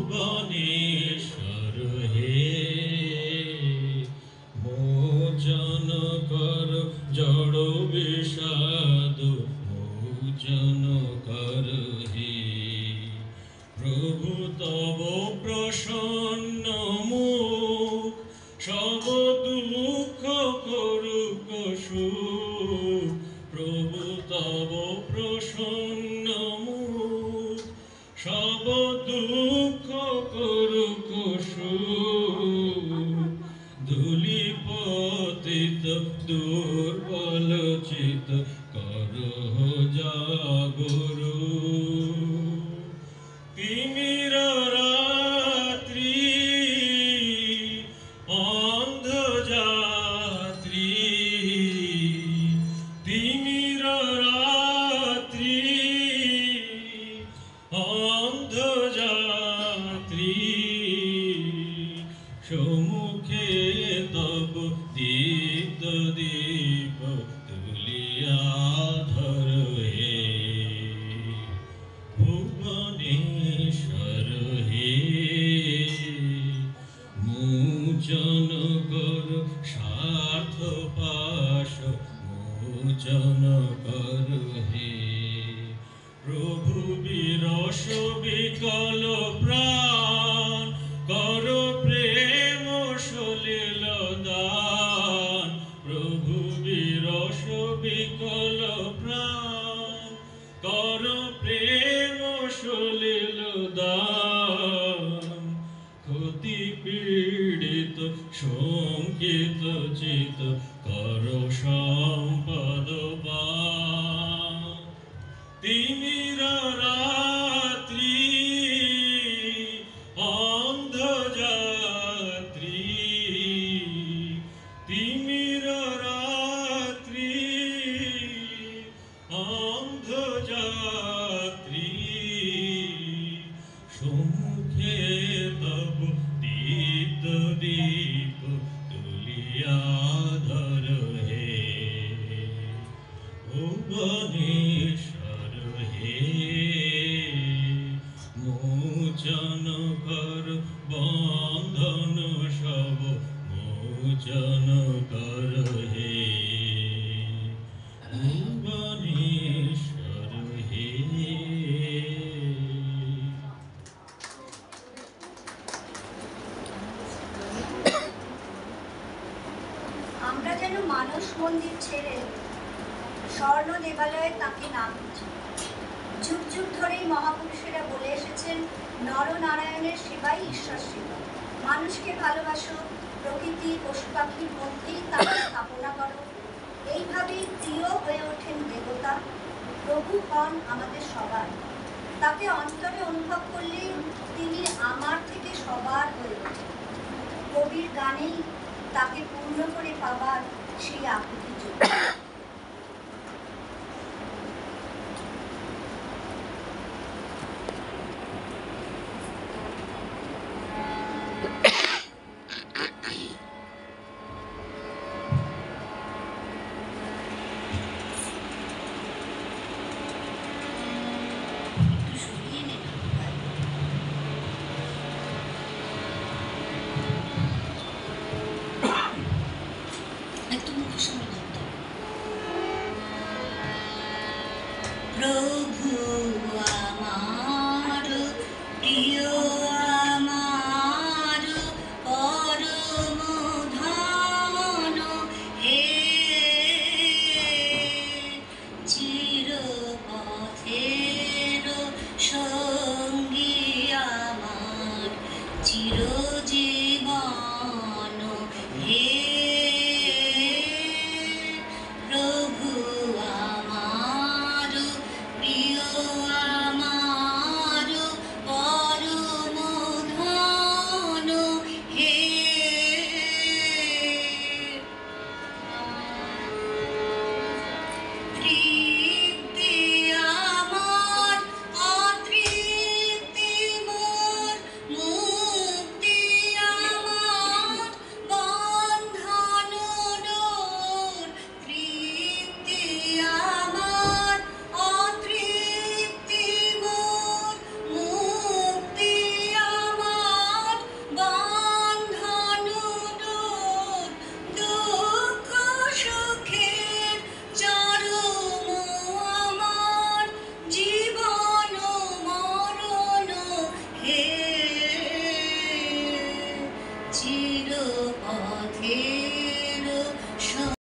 ভুবনেশ্বর হে মোচন কর জড় বিষাদ মোচন কর হে প্রভু তব প্রসন্ন মুখ সব দুঃখ করুক সুখ প্রভু তব প্রসন্ন মুখ সব দুঃখ করুক সুখ ধূলিপতিত দুর্বল চিত করহ জাগরু তিমির রাত্রি অন্ধ যাত্রী তিমির রাত্রি অন্ধ যাত্রী সম্মুখে তব দীপ্ত দীপ তুলিয়া ধর হে ভুবনেশ্বর হে মোচন কর স্বার্থ পাশ মোচন কর হে প্রভু বিরস বিকল প্রাণ কর প্রেম সলিল দান প্রভু বিরস বিকল প্রাণ কর প্রেম সলিল দান ক্ষতি পীড়িত শঙ্কিত চিত কর সম্পদ পান তিমির রাত্রি অন্ধ যাত্রী তিমির রাত্রি অন্ধ যাত্রী সম্মুখে তব দীপ্ত দীপ তুলিয়া ধর হে ভুবনেশ্বর হে মোচন কর বন্ধন সব মোচন কর হে ভুবনেশ্বর হে। আমরা যেন মানস মন্দির ছেড়ে স্বর্ণ দেবালয়ে তাকে না বুঝি। যুগ যুগ ধরেই মহাপুরুষেরা বলে এসেছেন নরনারায়ণের সেবাই ঈশ্বর সেবা। মানুষকে ভালোবাসো, প্রকৃতি পশু পাখির মধ্যেই তাকে স্থাপনা করো। এইভাবেই প্রিয় হয়ে ওঠেন দেবতা। প্রভু হন আমাদের সবার। তাকে অন্তরে অনুভব করলে তিনি আমার থেকে সবার হয়ে ওঠেন। কবির গানেই তাকে পূর্ণ করে পাবার সেই আকুতি যোগ। প্রভু আমার প্রিয় আমার পরম ধন হে চিরপথের সঙ্গী আমার চির